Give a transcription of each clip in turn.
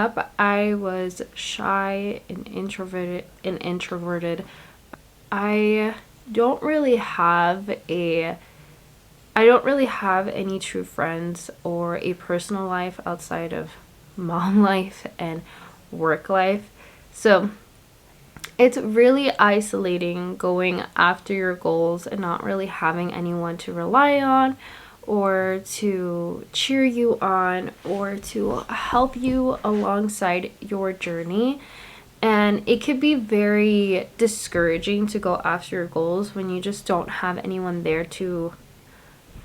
up, I was shy and introverted. I don't really have a I don't really have any true friends or a personal life outside of mom life and work life. So it's really isolating going after your goals and not really having anyone to rely on or to cheer you on or to help you alongside your journey. And it could be very discouraging to go after your goals when you just don't have anyone there to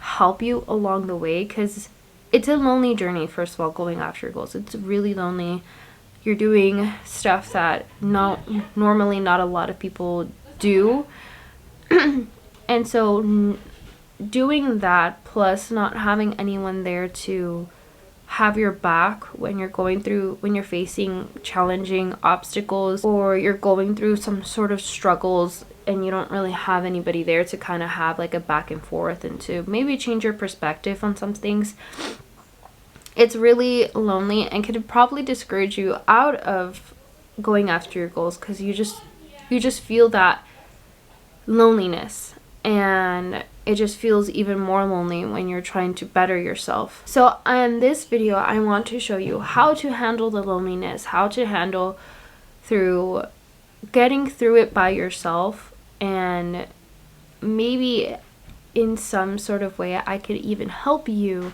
help you along the way, because it's a lonely journey. First of all, going after your goals, it's really lonely. You're doing stuff that normally not a lot of people do. And so doing that plus not having anyone there to have your back when you're facing challenging obstacles, or you're going through some sort of struggles and you don't really have anybody there to kind of have like a back and forth and to maybe change your perspective on some things, it's really lonely and could probably discourage you out of going after your goals, because you just feel that loneliness, and it just feels even more lonely when you're trying to better yourself. So in this video, I want to show you how to handle the loneliness, how to handle through getting through it by yourself, and maybe in some sort of way I could even help you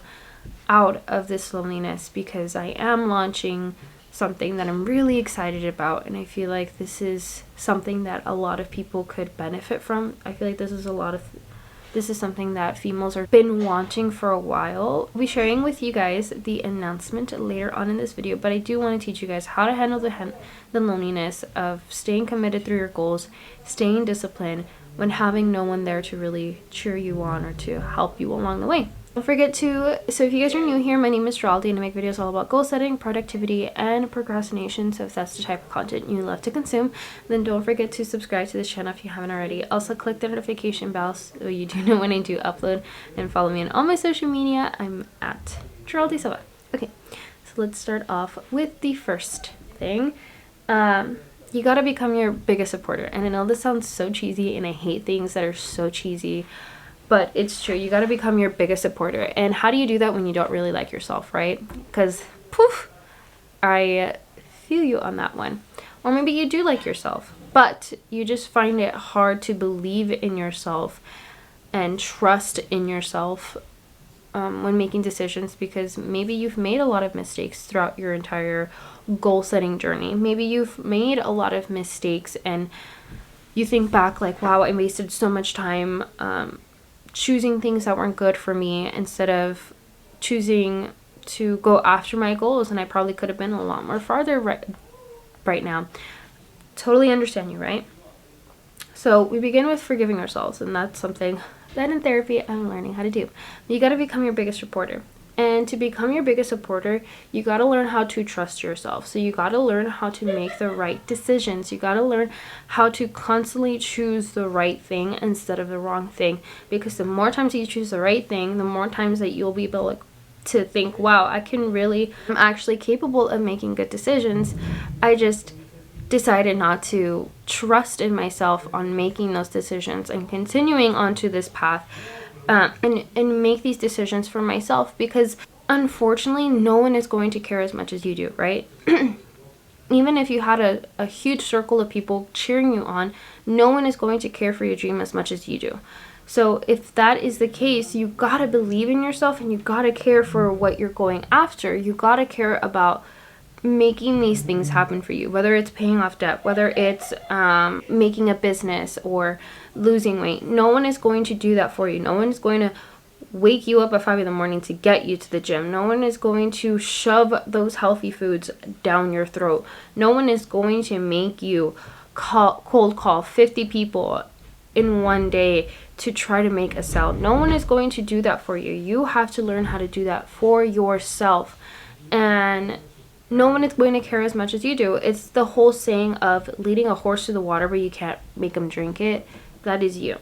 out of this loneliness, because I am launching something that I'm really excited about, and I feel like this is something that a lot of people could benefit from. I feel like this is something that females have been wanting for a while. I'll be sharing with you guys the announcement later on in this video, but I do want to teach you guys how to handle the loneliness of staying committed through your goals, staying disciplined when having no one there to really cheer you on or to help you along the way. Don't forget so if you guys are new here, my name is Geraldine and I make videos all about goal setting, productivity, and procrastination. So if that's the type of content you love to consume, then don't forget to subscribe to this channel if you haven't already. Also click the notification bell so you do know when I do upload, and follow me on all my social media. I'm at Geraldine Silva. Okay, so let's start off with the first thing. You gotta become your biggest supporter. And I know this sounds so cheesy, and I hate things that are so cheesy, but it's true. You got to become your biggest supporter. And how do you do that when you don't really like yourself, right? Because, poof, I feel you on that one. Or maybe you do like yourself, but you just find it hard to believe in yourself and trust in yourself when making decisions, because maybe you've made a lot of mistakes throughout your entire goal setting journey. Maybe you've made a lot of mistakes and you think back like, wow, I wasted so much time choosing things that weren't good for me instead of choosing to go after my goals, and I probably could have been a lot more farther right now. Totally understand you, right? So we begin with forgiving ourselves, and that's something that in therapy I'm learning how to do. You got to become your biggest supporter. And to become your biggest supporter, you got to learn how to trust yourself. So you got to learn how to make the right decisions. You got to learn how to constantly choose the right thing instead of the wrong thing. Because the more times you choose the right thing, the more times that you'll be able to think, wow, I'm actually capable of making good decisions. I just decided not to trust in myself on making those decisions and continuing onto this path. And make these decisions for myself, because unfortunately no one is going to care as much as you do, right? Even if you had a huge circle of people cheering you on, no one is going to care for your dream as much as you do. So if that is the case, you gotta believe in yourself and you gotta care for what you're going after. You gotta care about making these things happen for you, whether it's paying off debt, whether it's making a business or losing weight. No one is going to do that for you. No one is going to wake you up at 5 a.m. to get you to the gym. No one is going to shove those healthy foods down your throat. No one is going to make you cold call 50 people in one day to try to make a sale. No one is going to do that for you. You have to learn how to do that for yourself. And no one is going to care as much as you do. It's the whole saying of leading a horse to the water but you can't make him drink it. That is you.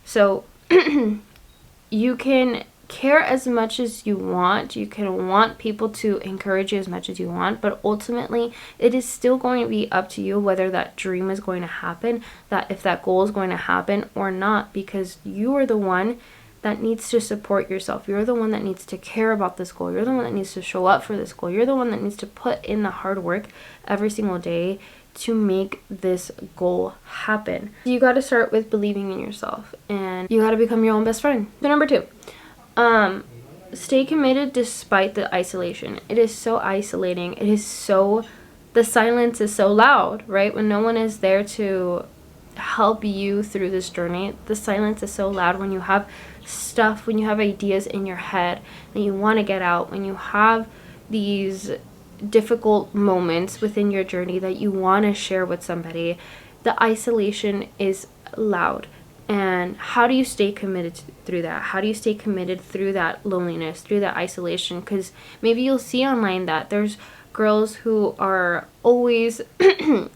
So you can care as much as you want. You can want people to encourage you as much as you want, but ultimately it is still going to be up to you whether that dream is going to happen, that if that goal is going to happen or not, because you are the one that needs to support yourself. You're the one that needs to care about this goal. You're the one that needs to show up for this goal. You're the one that needs to put in the hard work every single day to make this goal happen. You got to start with believing in yourself, and you got to become your own best friend. But number 2, stay committed despite the isolation. It is so isolating. The silence is so loud, right? When no one is there to help you through this journey, the silence is so loud. When you have stuff, when you have ideas in your head that you want to get out, when you have these difficult moments within your journey that you want to share with somebody, the isolation is loud. And how do you stay committed through that? How do you stay committed through that loneliness, through that isolation? Because maybe you'll see online that there's girls who are always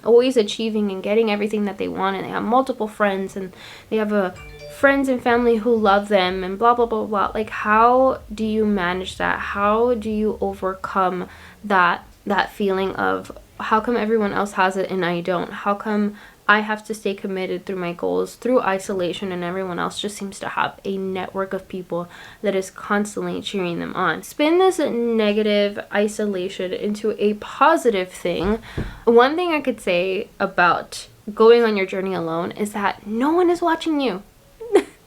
always achieving and getting everything that they want, and they have multiple friends, and they have friends and family who love them, and blah blah blah blah. Like, how do you manage that? How do you overcome that feeling of, how come everyone else has it and I don't? How come I have to stay committed through my goals through isolation, and everyone else just seems to have a network of people that is constantly cheering them on? Spin this negative isolation into a positive thing. One thing I could say about going on your journey alone is that no one is watching you.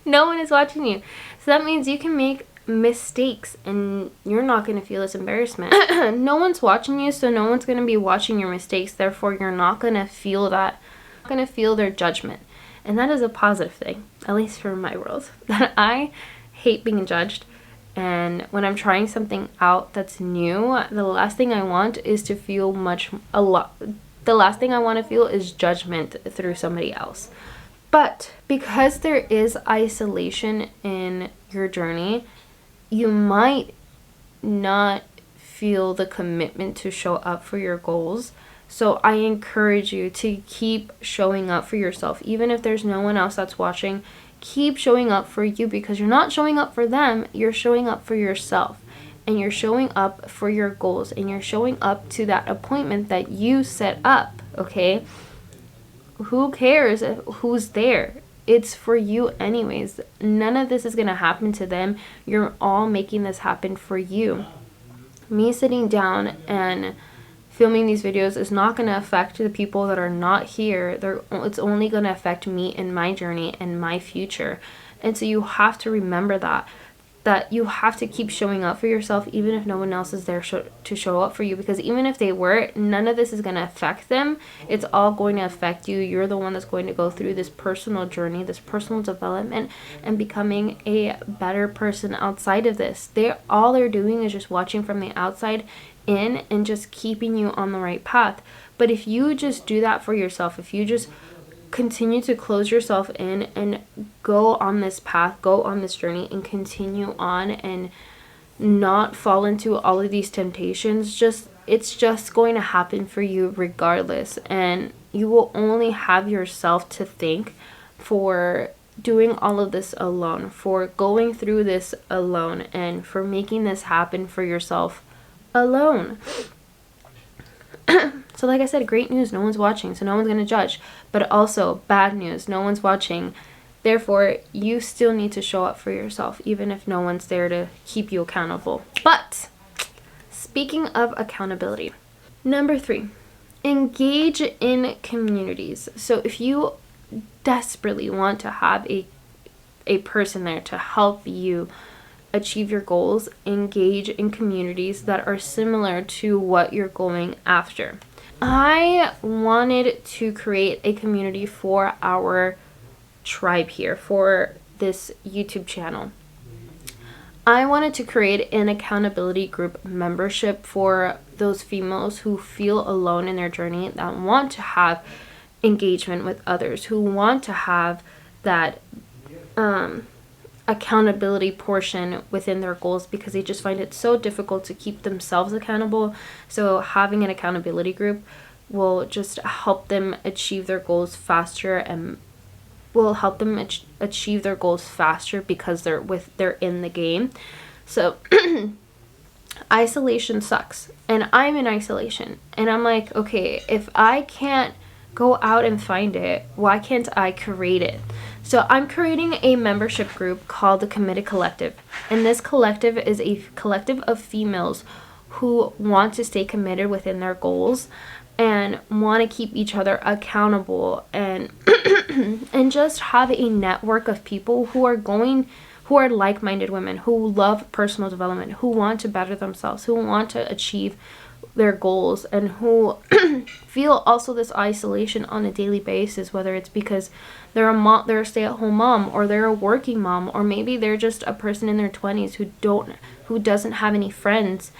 No one is watching you. So that means you can make mistakes and you're not going to feel this embarrassment. No one's watching you, so no one's going to be watching your mistakes. Therefore, you're not going to feel that, going to feel their judgment. And that is a positive thing, at least for my world. That I hate being judged. And when I'm trying something out that's new, the last thing I want is to feel the last thing I want to feel is judgment through somebody else. But because there is isolation in your journey, you might not feel the commitment to show up for your goals. So I encourage you to keep showing up for yourself. Even if there's no one else that's watching, keep showing up for you, because you're not showing up for them, you're showing up for yourself. And you're showing up for your goals, and you're showing up to that appointment that you set up, okay? Who cares who's there? It's for you anyways. None of this is going to happen to them. You're all making this happen for you. Me sitting down and filming these videos is not going to affect the people that are not here. It's only going to affect me and my journey and my future. And so you have to remember that you have to keep showing up for yourself, even if no one else is there to show up for you. Because even if they were, none of this is going to affect them. It's all going to affect you. You're the one that's going to go through this personal journey, this personal development, and becoming a better person outside of this. All they're doing is just watching from the outside in and just keeping you on the right path. But if you just do that for yourself, if you just continue to close yourself in and go on this path, go on this journey, and continue on and not fall into all of these temptations, it's just going to happen for you regardless. And you will only have yourself to thank for doing all of this alone, for going through this alone, and for making this happen for yourself alone. So like I said, great news, no one's watching, so no one's going to judge. But also bad news, no one's watching. Therefore, you still need to show up for yourself, even if no one's there to keep you accountable. But speaking of accountability, number 3, engage in communities. So if you desperately want to have a person there to help you achieve your goals, engage in communities that are similar to what you're going after. I wanted to create a community for our tribe here, for this YouTube channel. I wanted to create an accountability group membership for those females who feel alone in their journey, that want to have engagement with others, who want to have that accountability portion within their goals, because they just find it so difficult to keep themselves accountable. So having an accountability group will just help them achieve their goals faster and will help them achieve their goals faster because they're in the game. So isolation sucks, and I'm in isolation, and I'm like, okay, if I can't go out and find it, why can't I create it? So I'm creating a membership group called the Committed Collective, and this collective is a collective of females who want to stay committed within their goals and want to keep each other accountable, and and just have a network of people who are like-minded women, who love personal development, who want to better themselves, who want to achieve their goals, and who feel also this isolation on a daily basis, whether it's because they're a stay-at-home mom, or they're a working mom, or maybe they're just a person in their 20s who doesn't have any friends,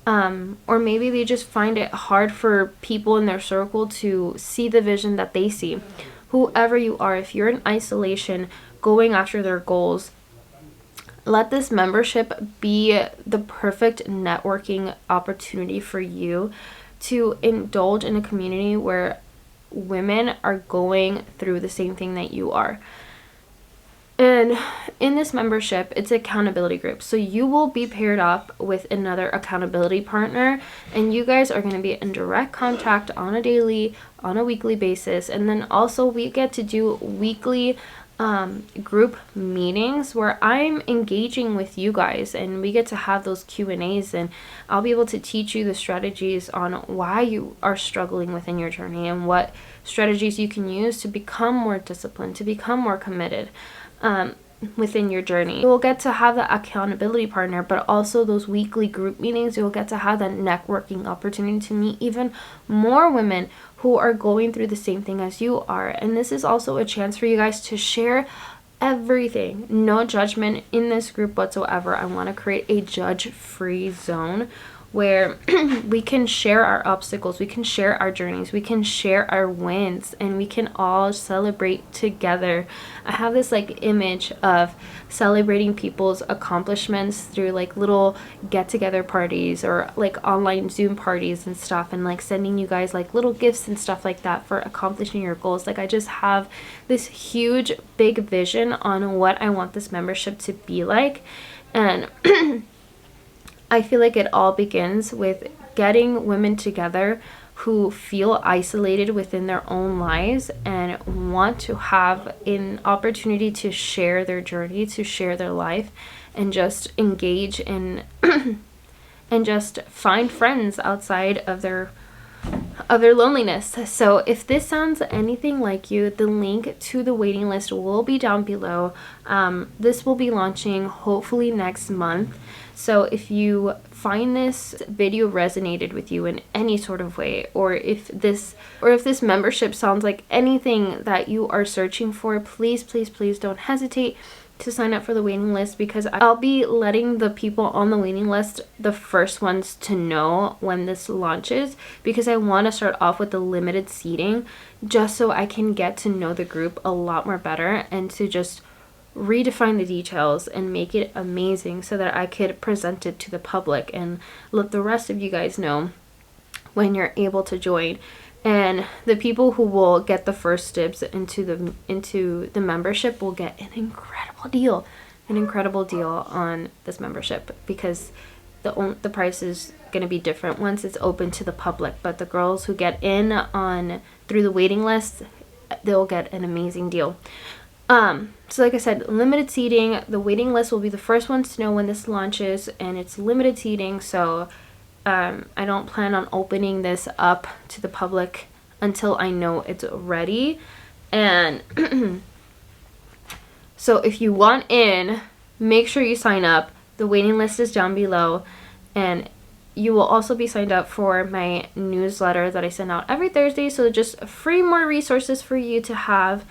or maybe they just find it hard for people in their circle to see the vision that they see. Whoever you are, if you're in isolation going after their goals, let this membership be the perfect networking opportunity for you to indulge in a community where women are going through the same thing that you are. And in this membership, it's an accountability group. So you will be paired up with another accountability partner, and you guys are going to be in direct contact on a weekly basis. And then also we get to do weekly group meetings where I'm engaging with you guys, and we get to have those Q&As, and I'll be able to teach you the strategies on why you are struggling within your journey, and what strategies you can use to become more disciplined, to become more committed within your journey. You will get to have the accountability partner, but also those weekly group meetings, you'll get to have that networking opportunity to meet even more women who are going through the same thing as you are. And this is also a chance for you guys to share everything. No judgment in this group whatsoever. I want to create a judge-free zone where we can share our obstacles, we can share our journeys, we can share our wins, and we can all celebrate together. I have this like image of celebrating people's accomplishments through like little get-together parties, or like online Zoom parties and stuff, and like sending you guys like little gifts and stuff like that for accomplishing your goals. Like I just have this huge big vision on what I want this membership to be like, and I feel like it all begins with getting women together who feel isolated within their own lives and want to have an opportunity to share their journey, to share their life, and just engage in and just find friends outside of their loneliness. So if this sounds anything like you, the link to the waiting list will be down below. This will be launching hopefully next month. So if you find this video resonated with you in any sort of way, or if this membership sounds like anything that you are searching for, please don't hesitate to sign up for the waiting list, because I'll be letting the people on the waiting list the first ones to know when this launches, because I want to start off with the limited seating just so I can get to know the group a lot more better, and to just redefine the details and make it amazing so that I could present it to the public and let the rest of you guys know when you're able to join. And the people who will get the first dibs into the membership will get an incredible deal on this membership, because the price is going to be different once it's open to the public. But the girls who get in on through the waiting list, they'll get an amazing deal. So like I said, limited seating. The waiting list will be the first ones to know when this launches, and it's limited seating, so I don't plan on opening this up to the public until I know it's ready. And so if you want in, make sure you sign up. The waiting list is down below, and you will also be signed up for my newsletter that I send out every Thursday. So just free more resources for you to have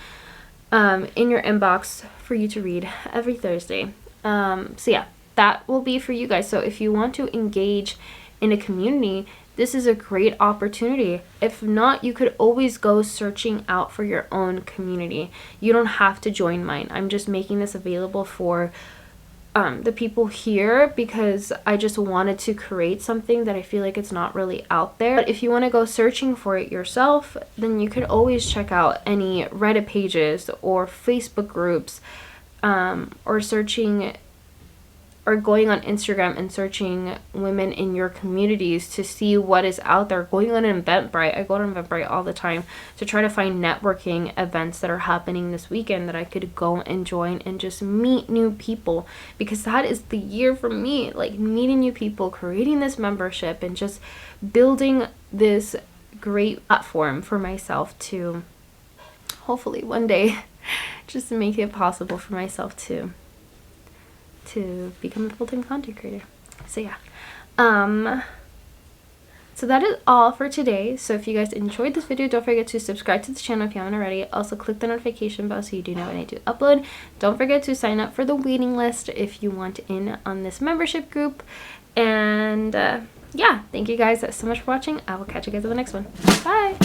in your inbox for you to read every Thursday. So yeah, that will be for you guys. So if you want to engage in a community, this is a great opportunity. If not, you could always go searching out for your own community. You don't have to join mine. I'm just making this available for the people here because I just wanted to create something that I feel like it's not really out there. But if you want to go searching for it yourself, then you could always check out any Reddit pages or Facebook groups, or searching or going on Instagram and searching women in your communities to see what is out there. Going on Eventbrite. I go on Eventbrite all the time to try to find networking events that are happening this weekend that I could go and join and just meet new people, because that is the year for me, like meeting new people, creating this membership, and just building this great platform for myself to hopefully one day just make it possible for myself to become a full-time content creator. So yeah, so that is all for today. So if you guys enjoyed this video, don't forget to subscribe to the channel if you haven't already. Also click the notification bell so you do know when I do upload. Don't forget to sign up for the waiting list if you want in on this membership group. And yeah, thank you guys so much for watching. I will catch you guys in the next one. Bye.